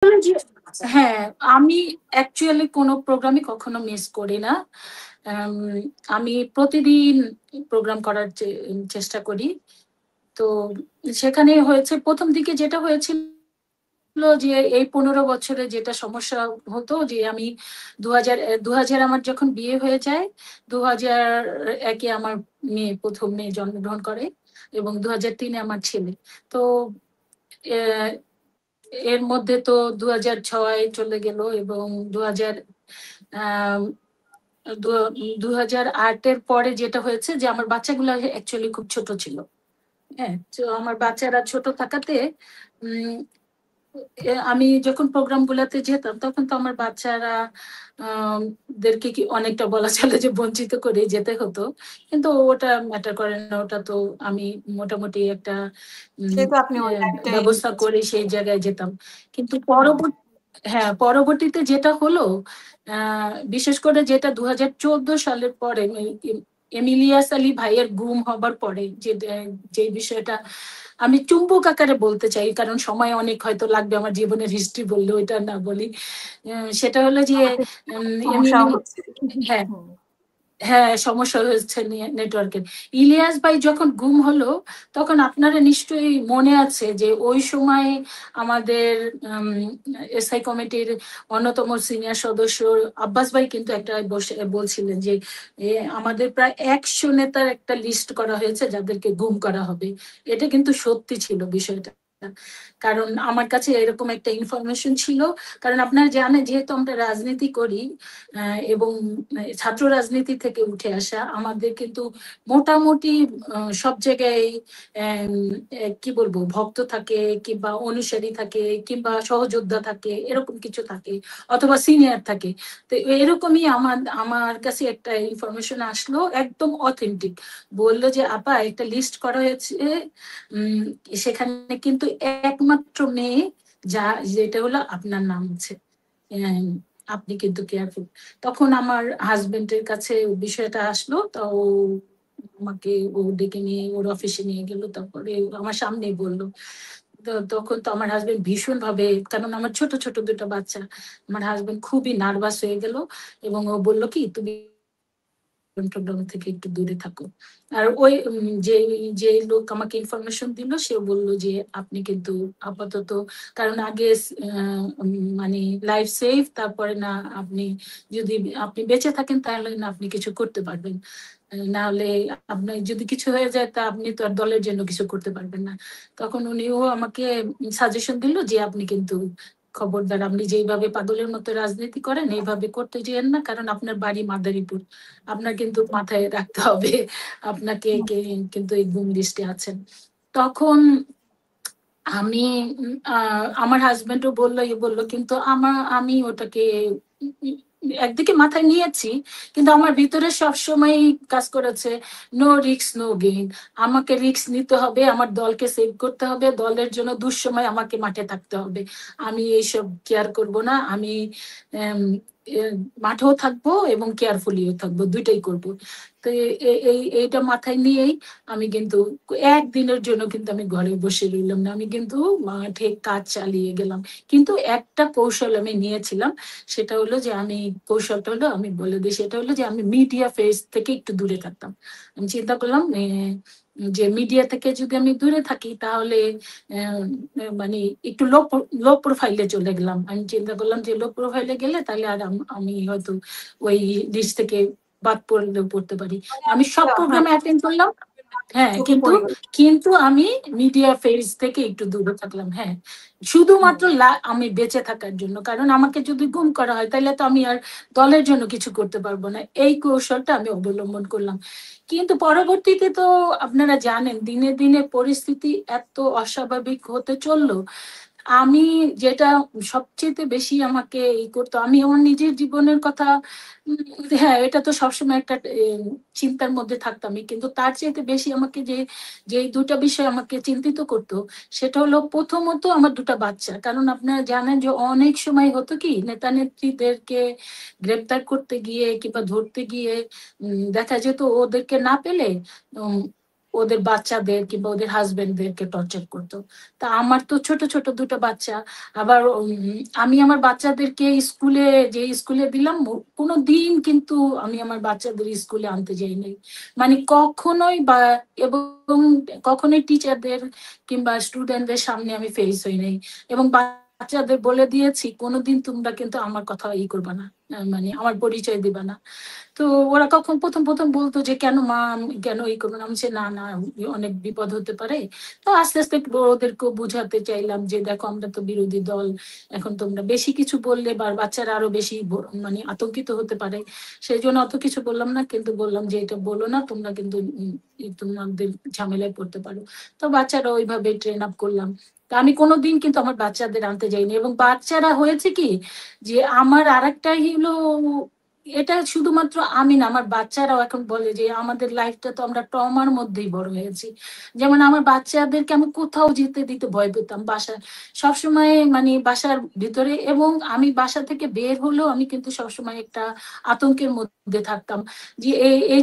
জি, হ্যাঁ, আমি অ্যাকচুয়ালি কোনো প্রোগ্রামই কখনো মিস করি না। আম আমি প্রতিদিন প্রোগ্রাম করার চেষ্টা করি। তো সেখানে হয়েছে ১ম দিকে যেটা হয়েছিল যে এই ১৫ বছরে যেটা সমস্যা হতো যে আমি ২০০০ আমার যখন বিয়ে হয়ে যায়, ২০০১ এ আমার মেয়ে ১ম মেয়ে জন্মগ্রহণ করে এবং ২০০৩ এ আমার ছেলে। তো এ এর মধ্যে তো ২০০৬ চলে গেল এবং ২০০০ আম দু ২০০৮ এর পরে যেটা হয়েছে যে আমার বাচ্চাগুলা অ্যাকচুয়ালি খুব ছোট ছিল। হ্যাঁ? তো আমার বাচ্চারা ছোট থাকাতে উম আমি যখন প্রোগ্রাম গুলাতে যেতাম তখন তো আমার বাচ্চারা দেরকে কি অনেকটা বলা চলে যে বঞ্চিত করে যেতে হতো। কিন্তু ওটা ম্যাটার করে না। ওটা তো আমি মোটামুটি একটা উম যেহেতু আপনি ওই লাইফটাই ব্যবস্থা নিয়েছেন। করে সেই জায়গায় যেতাম। কিন্তু হুম। হ্যাঁ, পরবর্তীতে যেটা হলো আ বিশেষ করে যেটা ২০১৪ সালের পরে এমিলিয়াস আলী ভাইয়ের গুম হবার পরে যে বিষয়টা আমি চুম্বক আকারে বলতে চাই। কারণ সময় অনেক হয়তো লাগবে আমার জীবনের হিস্ট্রি বললে ওইটা না বলি। সেটা হলো যে আমাদের সমস্যাও এমিলি হচ্ছে। হ্যাঁ। হুম। হ্যাঁ, সমস্যা হয়েছে নেটওয়ার্কের। ইলিয়াস ভাই যখন গুম হলো, তখন আপনারা নিশ্চয়ই মনে আছে যে ওই সময় আমাদের আম এসআই কমিটির অন্যতম সিনিয়র সদস্য আব্বাস ভাই কিন্তু একটা বসে বলছিলেন যে, আমাদের প্রায় ১০০ নেতার একটা লিস্ট করা হয়েছে যাদেরকে গুম করা হবে। এটা কিন্তু সত্যি ছিল বিষয়টা। কারণ আমার কাছে এরকম একটা ইনফরমেশন ছিল। কারণ আপনারা জানেন যেহেতু আমরা রাজনীতি করি আ এবং ছাত্র রাজনীতি থেকে উঠে আসা আমাদের কিন্তু মোটামুটি সব জায়গায় এম কি বলবো ভক্ত থাকে কিংবা অনুসারী থাকে কিংবা সহযোদ্ধা থাকে এরকম কিছু থাকে অথবা সিনিয়র থাকে। তো এরকমই আমার কাছে একটা ইনফরমেশন আসলো একদম অথেন্টিক। বলল যে, "আপা একটা লিস্ট করা হয়েছে। উম সেখানে কিন্তু একমাত্র মেয়ে যেটা হলো আপনার নাম আছে। অ্যাম আপনি কিন্তু কেয়ারফুল।" তখন আমার হাসব্যান্ডের কাছে বিষয়টা আসলো। তো আমাকে ডেকে নিয়ে ওর অফিসে নিয়ে গেল। তারপরে আমার সামনেই বলল। তখন তো আমার হাসব্যান্ড ভীষণভাবে কারণ আমার ছোট, ছোট ২ টা বাচ্চা। আমার হাসব্যান্ড খুবই নার্ভাস হয়ে গেল এবং ও বলল কি, "তুমি টোগ্রাম থেকে একটু দূরে থাকো।" আর ওই যে লোক আমাকে ইনফরমেশন দিল সে বলল যে, "আপনি কিন্তু আপাতত কারণ আগে মানে লাইফ সেভ তারপরে না আপনি যদি আপনি বেঁচে থাকেন তাহলে না আপনি কিছু করতে পারবেন। না হলে আপনার যদি কিছু হয়ে যায় তা আপনি তো আর দলের জন্য কিছু করতে পারবেন না।" তখন উনিও আমাকে সাজেশন দিল যে, "আপনি কিন্তু খবরদার আপনি যেইভাবে পাগলের মতো রাজনীতি করেন এইভাবে করতে যেয়েন না। কারণ আপনার বাড়ি মাদারীপুর। আপনার কিন্তু মাথায় রাখতে হবে আপনাকে কিন্তু এই গুম লিস্টে আছেন।" তখন আমি আমার হাসব্যান্ডও বলল, বলল কিন্তু আমি ওটাকে উম উম একদিকে মাথায় নিয়েছি। কিন্তু আমার ভিতরে সবসময়ই কাজ করেছে নো রিস্ক নো গেইন। আমাকে রিস্ক নিতে হবে, আমার দলকে সেভ করতে হবে, দলের জন্য দুঃসময়ে আমাকে মাঠে থাকতে হবে। আমি এইসব কেয়ার করব না। আমি এম এ মাঠেও থাকবো এবং কেয়ারফুলিও থাকবো। ২ টাই করব। তো এইটা মাথায় নিয়েই আমি কিন্তু একদিনের জন্য কিন্তু আমি ঘরে বসে রইলাম না। আমি কিন্তু মাঠে কাজ চালিয়ে গেলাম। কিন্তু একটা কৌশল আমি নিয়েছিলাম। সেটা হলো যে কৌশলটা হলো আমি বলে দেই সেটা হলো যে আমি মিডিয়া ফেস থেকে একটু দূরে থাকতাম। আমি চিন্তা করলাম যে মিডিয়া থেকে যদি আমি দূরে থাকি তাহলে অ্যা মানে একটু লো প্রোফাইল এ চলে গেলাম। আমি চিন্তা করলাম যে লো প্রোফাইল এ গেলে তাহলে আর আমি হয়তো ওই লিস্ট থেকে বাদ পড়লেও পড়তে পারি। মানে আমি আপনি সব আপনার প্রোগ্রামে অ্যাটেন্ড করলাম। হ্যাঁ, চোখে কিন্তু পড়ে গেল। কিন্তু আমি মিডিয়া ফেজ থেকে একটু দূরে থাকলাম। হ্যাঁ, শুধুমাত্র হুম। আমি বেঁচে থাকার জন্য। কারণ আমাকে যদি গুম করা হয় তাইলে তো আমি আর দলের জন্য কিছু করতে পারব না। এই কৌশলটা আমি অবলম্বন করলাম। কিন্তু পরবর্তীতে তো আপনারা জানেন দিনে, দিনে পরিস্থিতি এত অস্বাভাবিক হতে চলল আমি যেটা সবচাইতে বেশি আমাকে করতো, আমি আমার নিজের জীবনের কথা উম হ্যাঁ, এটা তো সবসময় একটা চিন্তার মধ্যে থাকতামই। কিন্তু তার চাইতে বেশি আমাকে যেই ২ টা বিষয় আমাকে চিন্তিত করতো, সেটা হলো প্রথমত আমার ২ টা বাচ্চা। কারণ আপনারা জানেন যে অনেক সময় হতো কি নেতা-নেত্রীদেরকে গ্রেপ্তার করতে গিয়ে কিংবা ধরতে গিয়ে দেখা যেত ওদেরকে না পেলে উম ওদের বাচ্চাদের কিংবা ওদের হাজবেন্ডদেরকে টর্চার করতো। তা আমার তো ছোট ছোট দুটো বাচ্চা, আবার আমি আমার বাচ্চাদেরকে স্কুলে, যে স্কুলে দিলাম, কোনোদিন কিন্তু আমি আমার বাচ্চাদের স্কুলে আনতে যাই নাই, মানে কখনোই, বা এবং কখনোই টিচারদের কিংবা স্টুডেন্টদের সামনে আমি ফেস হই নাই, এবং বাচ্চাদের বলে দিয়েছি কোনোদিন তোমরা কিন্তু আমার কথা করবা না, মানে আমার পরিচয় দিবা না। তো ওরা কখন প্রথম বলতো যে, "কেন মা, কেন করবো না?" আমি বলছি, "না, না, অনেক বিপদ হতে পারে।" তো আস্তে, আস্তে ওদেরকেও বুঝাতে চাইলাম যে, "দেখো আমরা তো বিরোধী দল। এখন তোমরা বেশি কিছু বললে বা বাচ্চারা আরো বেশি মানে আতঙ্কিত হতে পারে। সেইজন্য অত কিছু বললাম না। কিন্তু বললাম যে, "এটা বলো না। তোমরা কিন্তু তোমাদের ঝামেলায় পড়তে পারো।" তো বাচ্চারা ওইভাবে ট্রেন আপ করলাম। তা আমি কোনদিন কিন্তু আমার বাচ্চাদের আনতে যাইনি, এবং বাচ্চারা হয়েছে কি যে আমার আরেকটা হলো, এটা শুধুমাত্র আমি না, আমার বাচ্চারাও এখন বলে যে আমাদের লাইফটা তো আমরা ট্রমার মধ্যেই বড় হয়েছি। যেমন আমার বাচ্চাদেরকে আমি কোথাও যেতে দিতে ভয় পেতাম। বাসায় সবসময়, মানে বাসার ভিতরে, এবং আমি বাসা থেকে বের হলেও আমি কিন্তু সবসময় একটা আতঙ্কের মধ্যে থাকতাম। যে এই